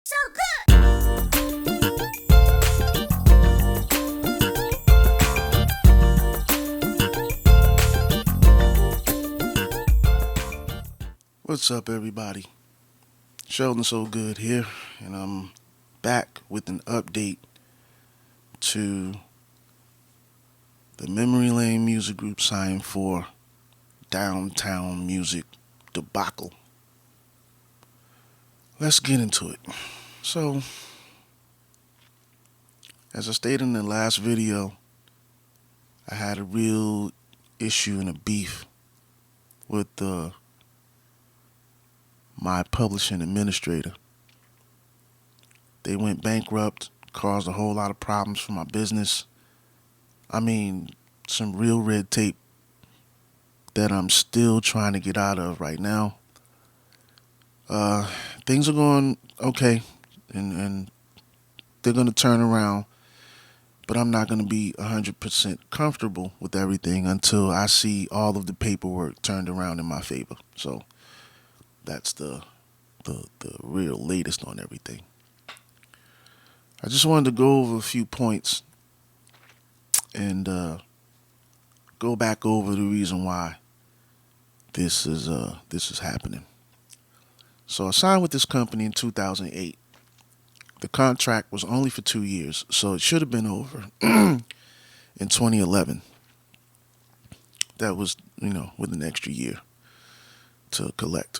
So good. What's up, everybody? Sheldon So Good here, and I'm back with an update to the Memory Lane Music Group Scion for Downtown Music debacle. Let's get into it. So, as I stated in the last video, I had a real issue and a beef with my publishing administrator. They went bankrupt, caused a whole lot of problems for my business. I mean, some real red tape that I'm still trying to get out of right now. Things are going okay, and they're going to turn around, but I'm not going to be 100% comfortable with everything until I see all of the paperwork turned around in my favor. So that's the real latest on everything. I just wanted to go over a few points and go back over the reason why this is happening. So I signed with this company in 2008. The contract was only for 2 years, so it should have been over in 2011. That was, with an extra year to collect.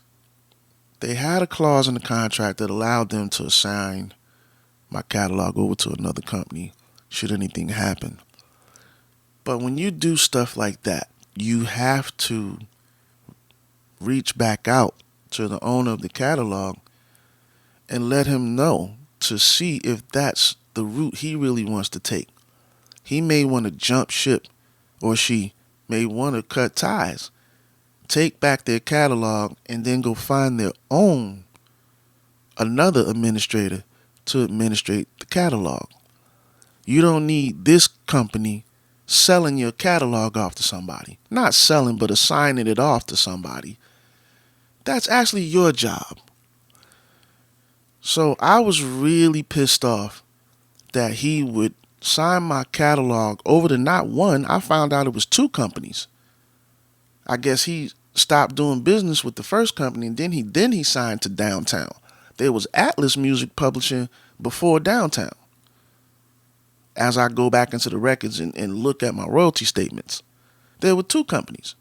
They had a clause in the contract that allowed them to assign my catalog over to another company should anything happen. But when you do stuff like that, you have to reach back out to the owner of the catalog and let him know to see if that's the route he really wants to take. He may want to jump ship, or she may want to cut ties, take back their catalog, and then go find their own, another administrator to administrate the catalog. You don't need this company selling your catalog off to somebody. Not selling, but assigning it off to somebody. That's actually your job. So I was really pissed off that he would sign my catalog over to not one. I found out it was two companies. I guess he stopped doing business with the first company, and then he signed to Downtown. There was Atlas Music Publishing before Downtown. As I go back into the records and look at my royalty statements, there were two companies.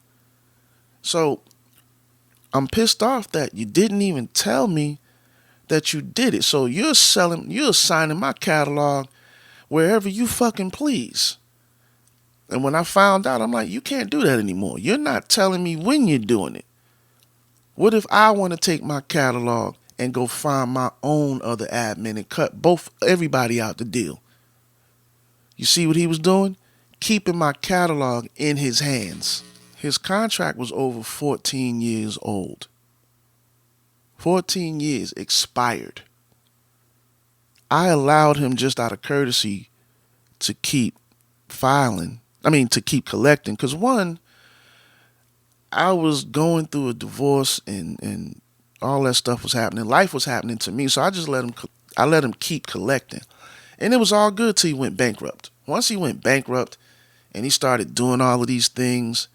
So I'm pissed off that you didn't even tell me that you did it. So you're assigning my catalog wherever you fucking please. And when I found out, I'm like, you can't do that anymore. You're not telling me when you're doing it. What if I want to take my catalog and go find my own other admin and cut everybody out the deal? You see what he was doing? Keeping my catalog in his hands. His contract was over 14 years old. 14 years expired. I allowed him just out of courtesy to keep to keep collecting. Because one, I was going through a divorce and all that stuff was happening. Life was happening to me. So I let him keep collecting. And it was all good till he went bankrupt. Once he went bankrupt and he started doing all of these things,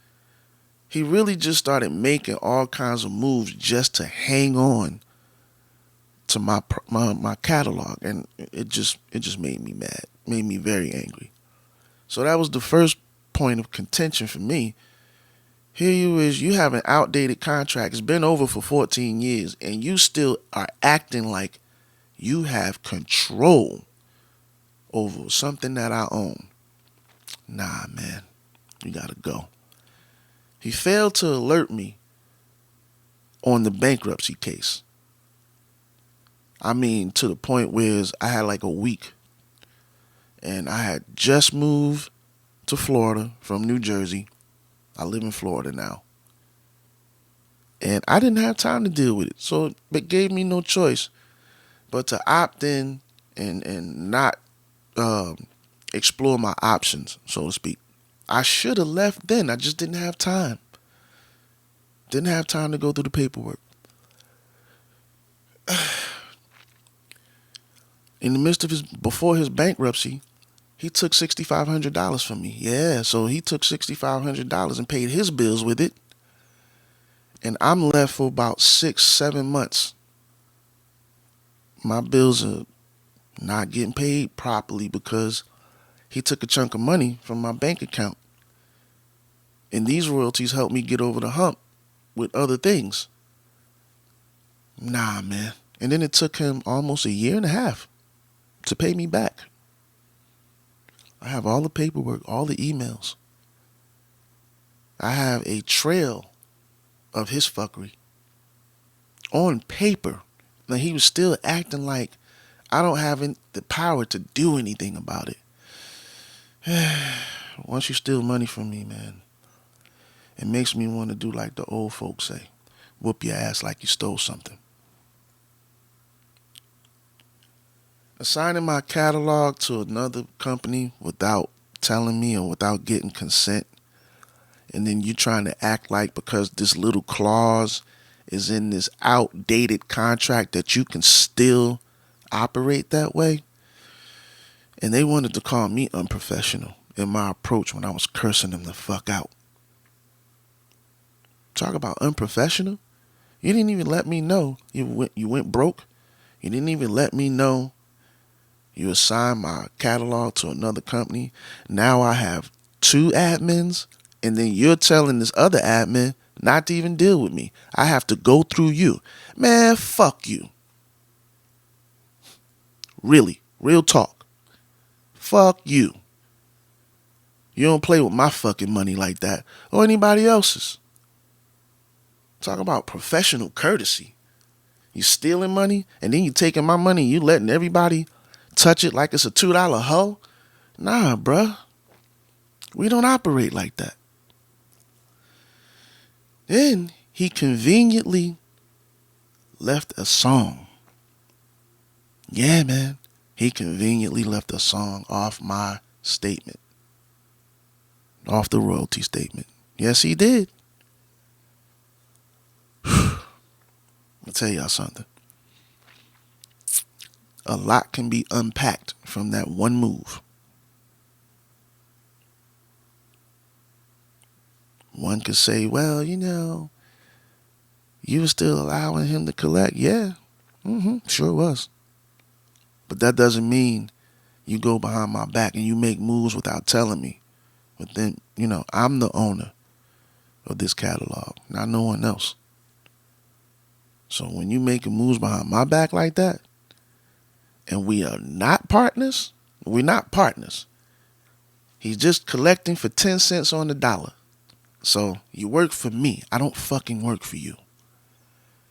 he really just started making all kinds of moves just to hang on to my catalog, and it just made me mad, made me very angry. So that was the first point of contention for me. Here you have an outdated contract. It's been over for 14 years, and you still are acting like you have control over something that I own. Nah, man, you gotta go. He failed to alert me on the bankruptcy case. I mean, to the point where I had like a week. And I had just moved to Florida from New Jersey. I live in Florida now. And I didn't have time to deal with it. So it gave me no choice but to opt in and not explore my options, so to speak. I should have left then. I just didn't have time. Didn't have time to go through the paperwork. In the midst of before his bankruptcy, he took $6,500 from me. Yeah, so he took $6,500 and paid his bills with it. And I'm left for about 6, 7 months. My bills are not getting paid properly because he took a chunk of money from my bank account. And these royalties helped me get over the hump with other things. Nah, man. And then it took him almost a year and a half to pay me back. I have all the paperwork, all the emails. I have a trail of his fuckery on paper. Now, he was still acting like I don't have the power to do anything about it. Once you steal money from me, man, it makes me want to do like the old folks say, whoop your ass like you stole something. Assigning my catalog to another company without telling me or without getting consent, and then you trying to act like because this little clause is in this outdated contract that you can still operate that way. And they wanted to call me unprofessional in my approach when I was cursing them the fuck out. Talk about unprofessional? You didn't even let me know you went broke. You didn't even let me know you assigned my catalog to another company. Now I have 2 admins, and then you're telling this other admin not to even deal with me. I have to go through you. Man, fuck you. Really, real talk. Fuck you. You don't play with my fucking money like that or anybody else's. Talk about professional courtesy. You stealing money and then you taking my money and you letting everybody touch it like it's a $2 hoe? Nah, bruh. We don't operate like that. Then he conveniently left a song. Yeah, man. He conveniently left a song off my statement. Off the royalty statement. Yes, he did. I'll tell y'all something. A lot can be unpacked from that one move. One could say, well, you were still allowing him to collect. Yeah, sure was. But that doesn't mean you go behind my back and you make moves without telling me. But then, I'm the owner of this catalog, not no one else. So when you making moves behind my back like that, and we are not partners, we're not partners. He's just collecting for 10 cents on the dollar. So you work for me. I don't fucking work for you.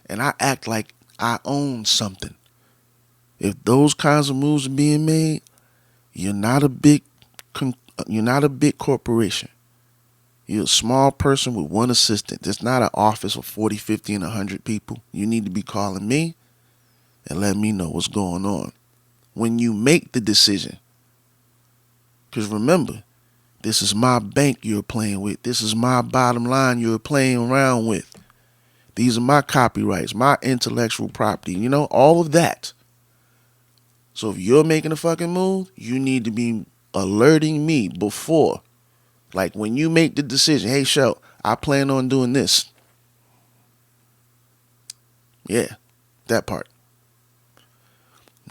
And I act like I own something. If those kinds of moves are being made, you're not a big corporation. You're a small person with one assistant. There's not an office of 40, 50, and 100 people. You need to be calling me and let me know what's going on when you make the decision. Because remember, this is my bank you're playing with. This is my bottom line you're playing around with. These are my copyrights, my intellectual property, all of that. So if you're making a fucking move, you need to be alerting me before. Like when you make the decision, hey, Shell, I plan on doing this. Yeah, that part.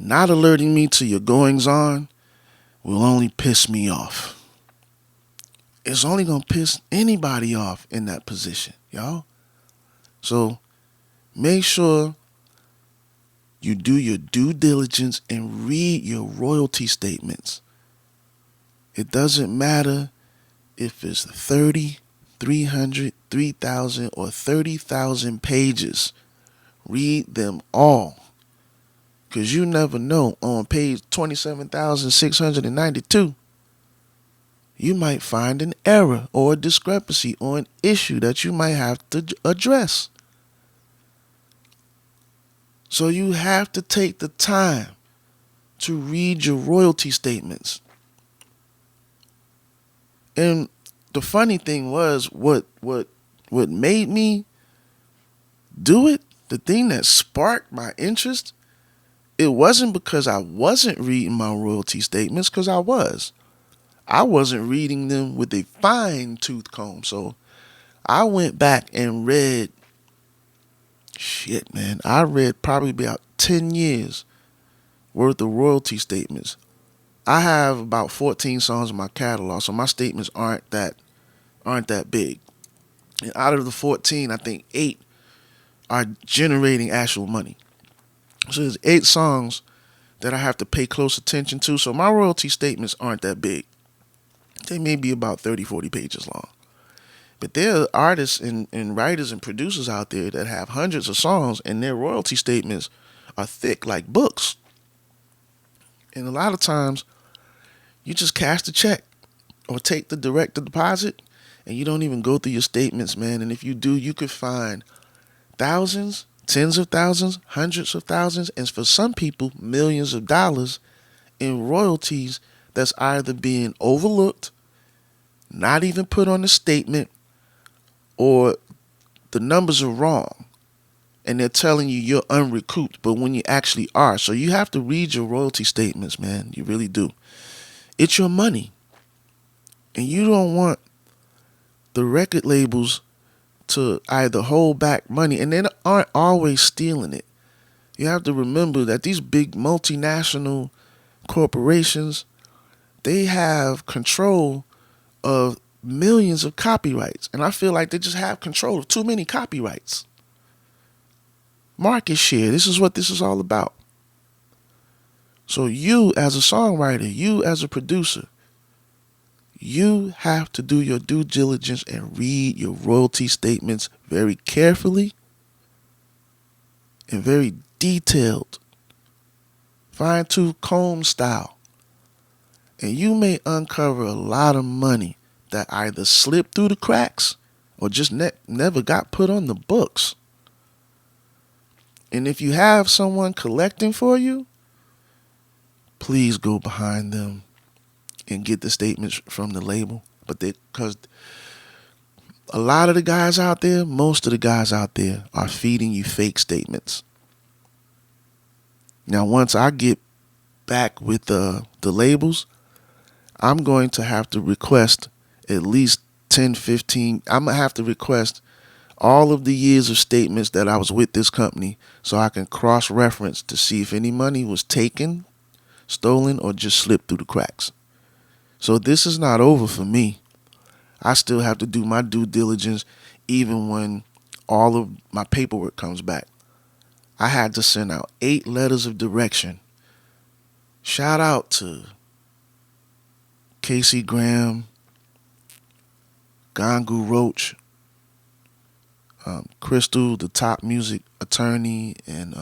Not alerting me to your goings on will only piss me off. It's only going to piss anybody off in that position, y'all. So make sure you do your due diligence and read your royalty statements. It doesn't matter if it's 30, 300, 3,000, or 30,000 pages. Read them all. Because you never know, on page 27,692, you might find an error or a discrepancy or an issue that you might have to address. So you have to take the time to read your royalty statements. And the funny thing was, what made me do it, the thing that sparked my interest, it wasn't because I wasn't reading my royalty statements, because I was. I wasn't reading them with a fine tooth comb. So I went back and read, shit, man. I read probably about 10 years worth of royalty statements. I have about 14 songs in my catalog, so my statements aren't that big. And out of the 14, I think 8 are generating actual money. So there's 8 songs that I have to pay close attention to. So my royalty statements aren't that big. They may be about 30, 40 pages long. But there are artists and writers and producers out there that have hundreds of songs and their royalty statements are thick like books. And a lot of times you just cash the check or take the direct deposit and you don't even go through your statements, man. And if you do, you could find thousands, tens of thousands, hundreds of thousands, and for some people, millions of dollars in royalties that's either being overlooked, not even put on the statement, or the numbers are wrong and they're telling you you're unrecouped, but when you actually are. So you have to read your royalty statements, man. You really do. It's your money. And you don't want the record labels to either hold back money, and they aren't always stealing it. You have to remember that these big multinational corporations, they have control of millions of copyrights. And I feel like they just have control of too many copyrights. Market share, this is what this is all about. So you as a songwriter, you as a producer, you have to do your due diligence and read your royalty statements very carefully and very detailed, fine-tooth comb style. And you may uncover a lot of money that either slipped through the cracks or just never got put on the books. And if you have someone collecting for you, please go behind them and get the statements from the label. But because a lot of the guys out there, most of the guys out there are feeding you fake statements. Now, once I get back with the labels, I'm going to have to request at least 10, 15. I'm going to have to request all of the years of statements that I was with this company so I can cross-reference to see if any money was taken, stolen, or just slipped through the cracks. So this is not over for me. I still have to do my due diligence even when all of my paperwork comes back. I had to send out 8 letters of direction. Shout out to Casey Graham, Gangu Roach, Crystal, the top music attorney, and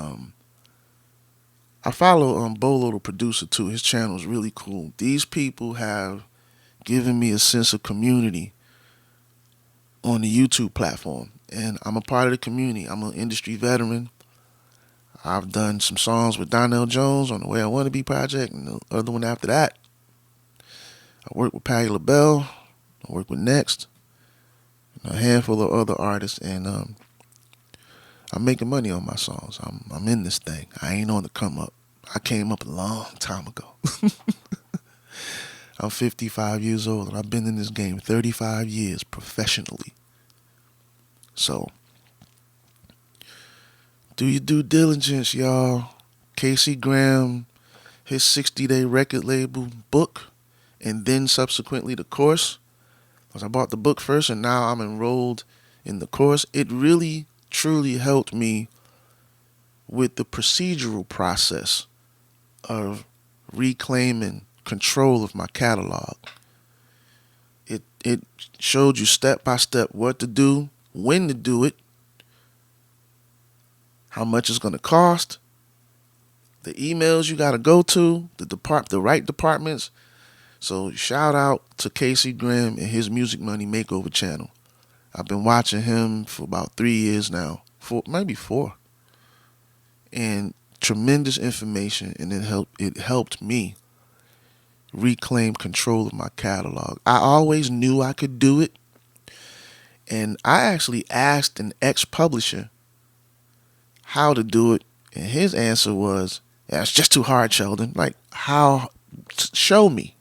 I follow Bolo, the producer, too. His channel is really cool. These people have given me a sense of community on the YouTube platform, and I'm a part of the community. I'm an industry veteran. I've done some songs with Donnell Jones on the Way I Want to Be project, and the other one after that. I work with Patti LaBelle. I work with Next, and a handful of other artists, and I'm making money on my songs. I'm in this thing. I ain't on the come up. I came up a long time ago. I'm 55 years old, and I've been in this game 35 years professionally. So, do your due diligence, y'all. Casey Graham, his 60-day record label book, and then subsequently the course. Because I bought the book first, and now I'm enrolled in the course. It really, truly helped me with the procedural process of reclaiming control of my catalog. It showed you step by step what to do, when to do it, how much it's going to cost, the emails you got to go to, the right departments. So shout out to Casey Graham and his Music Money Makeover channel. I've been watching him for about 3 years now, maybe 4, and tremendous information, and it helped me reclaim control of my catalog. I always knew I could do it, and I actually asked an ex-publisher how to do it, and his answer was, Yeah, it's just too hard, Sheldon. Like, how? Show me.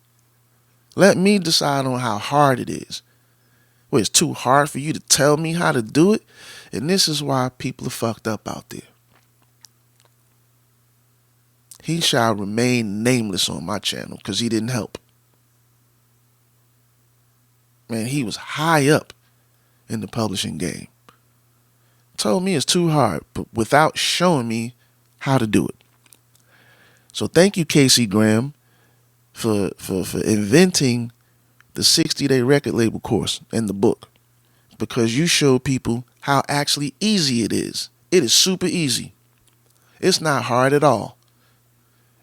Let me decide on how hard it is. Well, it's too hard for you to tell me how to do it? And this is why people are fucked up out there. He shall remain nameless on my channel because he didn't help. Man, he was high up in the publishing game. Told me it's too hard, but without showing me how to do it. So thank you, Casey Graham, for inventing the 60-day record label course and the book, because you show people how actually easy it is. It is super easy. It's not hard at all.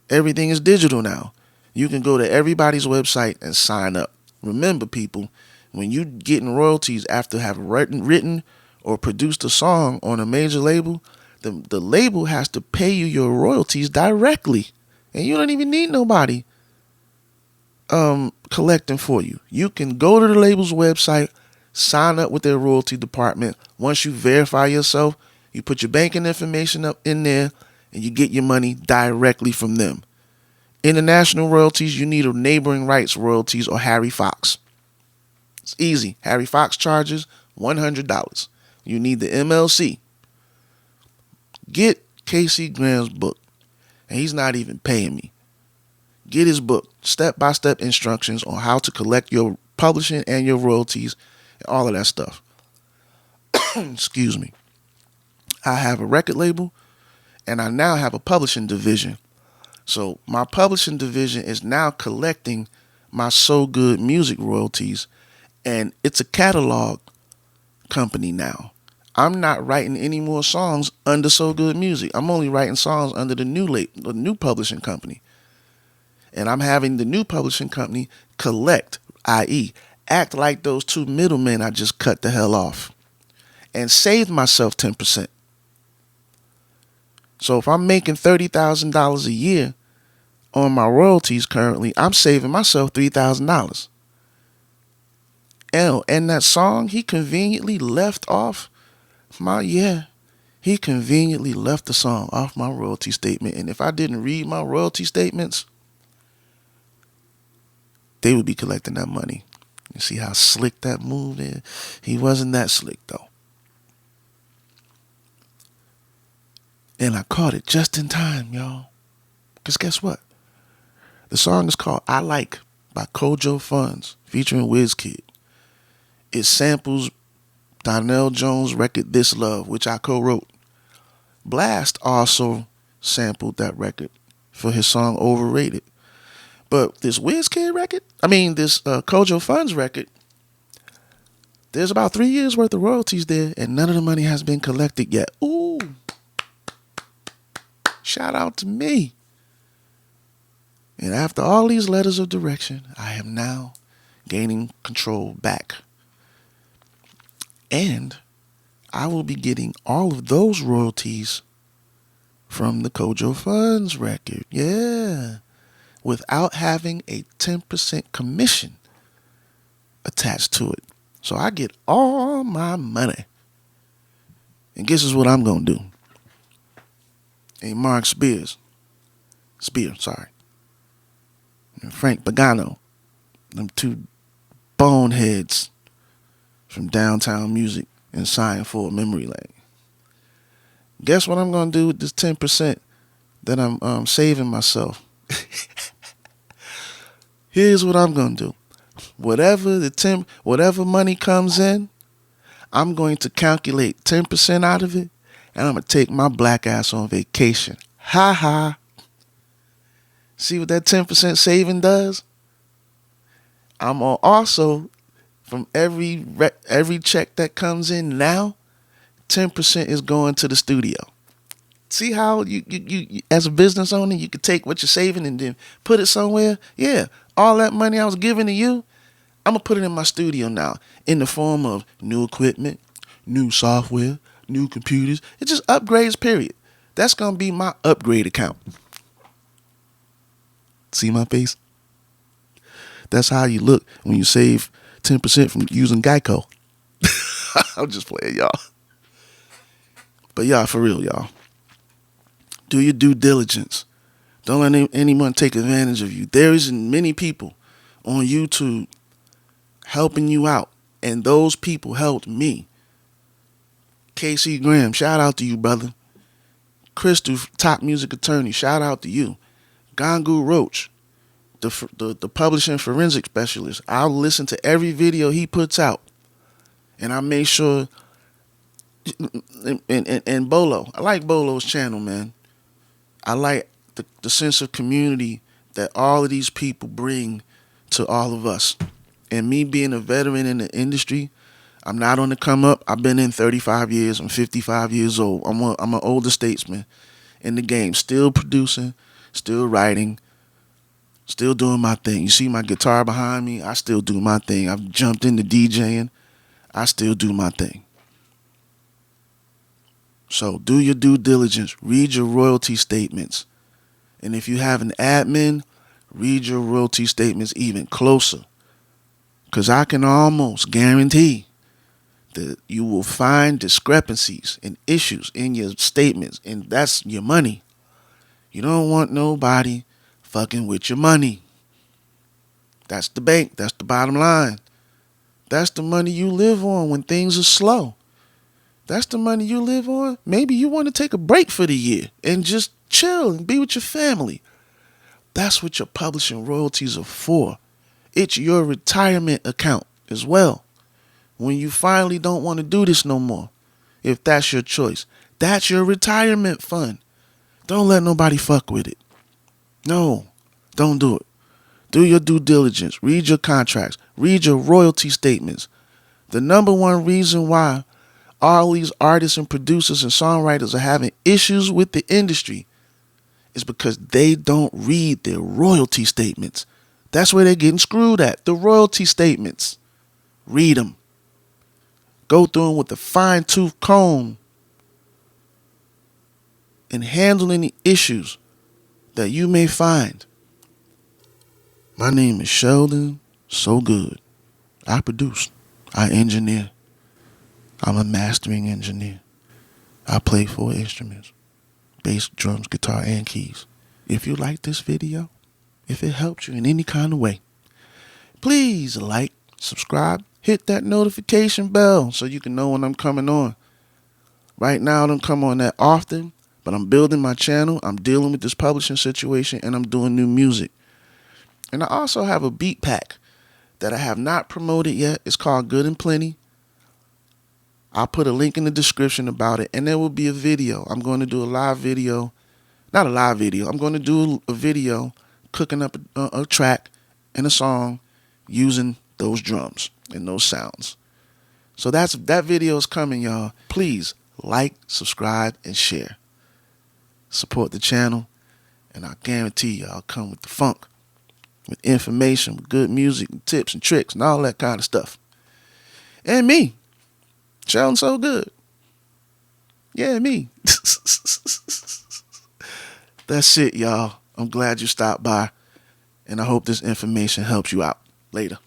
Everything is digital now. You can go to everybody's website and sign up. Remember, people, when you getting royalties after having written or produced a song on a major label, the label has to pay you your royalties directly. And you don't even need nobody collecting for you. You can go to the label's website, sign up with their royalty department. Once you verify yourself, you put your banking information up in there, and you get your money directly from them. International royalties, you need a neighboring rights royalties or Harry Fox. It's easy. Harry Fox charges $100. You need the MLC. Get Casey Graham's book. And he's not even paying me. Get his book, step-by-step instructions on how to collect your publishing and your royalties and all of that stuff. Excuse me. I have a record label, and I now have a publishing division. So my publishing division is now collecting my So Good music royalties, and it's a catalog company now. I'm not writing any more songs under So Good Music. I'm only writing songs under the new publishing company. And I'm having the new publishing company collect, i.e., act like those two middlemen I just cut the hell off, and saved myself 10%. So if I'm making $30,000 a year on my royalties currently, I'm saving myself $3,000. And that song he conveniently left off he conveniently left the song off my royalty statement. And if I didn't read my royalty statements, they would be collecting that money. You see how slick that move is? He wasn't that slick, though. And I caught it just in time, y'all. Because guess what? The song is called I Like by Kojo Funds, featuring WizKid. It samples Donnell Jones' record This Love, which I co-wrote. Blast also sampled that record for his song Overrated. But this WizKid record, this Kojo Funds record, there's about 3 years worth of royalties there, and none of the money has been collected yet. Ooh. Shout out to me. And after all these letters of direction, I am now gaining control back. And I will be getting all of those royalties from the Kojo Funds record. Yeah. Without having a 10% commission attached to it. So I get all my money. And guess what I'm going to do? Hey, Mark Spear, and Frank Pagano, them two boneheads from Downtown Music and Scion for Memory Lane. Guess what I'm going to do with this 10% that I'm saving myself? Here's what I'm going to do. Whatever money comes in, I'm going to calculate 10% out of it, and I'm going to take my black ass on vacation. Ha ha. See what that 10% saving does? I'm going to also, from every check that comes in now, 10% is going to the studio. See how you as a business owner, you could take what you're saving and then put it somewhere? Yeah, all that money I was giving to you, I'm going to put it in my studio now in the form of new equipment, new software, new computers. It just upgrades, period. That's going to be my upgrade account. See my face? That's how you look when you save 10% from using Geico. I'm just playing, y'all. But y'all, for real, y'all. Do your due diligence Don't let anyone take advantage of you. There isn't many people on YouTube helping you out, and those people helped me. KC Graham, shout out to you, brother. Crystal, top music attorney, shout out to you. Gangu Roach, the publishing forensic specialist. I'll listen to every video he puts out, and I make sure. And Bolo, I like Bolo's channel, man. I like the sense of community that all of these people bring to all of us. And me being a veteran in the industry, I'm not on the come up. I've been in 35 years. I'm 55 years old. I'm an older statesman in the game, still producing, still writing, still doing my thing. You see my guitar behind me? I still do my thing. I've jumped into DJing. I still do my thing. So do your due diligence. Read your royalty statements. And if you have an admin, read your royalty statements even closer. Because I can almost guarantee that you will find discrepancies and issues in your statements. And that's your money. You don't want nobody fucking with your money. That's the bank. That's the bottom line. That's the money you live on when things are slow. That's the money you live on. Maybe you want to take a break for the year and just chill and be with your family. That's what your publishing royalties are for. It's your retirement account as well. When you finally don't want to do this no more, if that's your choice, that's your retirement fund. Don't let nobody fuck with it. No, don't do it. Do your due diligence. Read your contracts. Read your royalty statements. The number one reason why all these artists and producers and songwriters are having issues with the industry is because they don't read their royalty statements. That's where they're getting screwed at. The royalty statements. Read them. Go through them with a fine-tooth comb and handle any issues that you may find. My name is Sheldon So Good. I produce. I engineer. I'm a mastering engineer. I play 4 instruments: bass, drums, guitar, and keys. If you like this video, if it helped you in any kind of way, please like, subscribe, hit that notification bell so you can know when I'm coming on. Right now, I don't come on that often, but I'm building my channel. I'm dealing with this publishing situation, and I'm doing new music. And I also have a beat pack that I have not promoted yet. It's called Good and Plenty. I'll put a link in the description about it, and there will be a video. I'm going to do a live video. Not a live video. I'm going to do a video cooking up a track and a song using those drums and those sounds. So that video is coming, y'all. Please like, subscribe, and share. Support the channel, and I guarantee you I'll come with the funk, with information, with good music, and tips and tricks, and all that kind of stuff. And me. Sheldon So Good. Yeah, me. That's it, y'all. I'm glad you stopped by, and I hope this information helps you out. Later.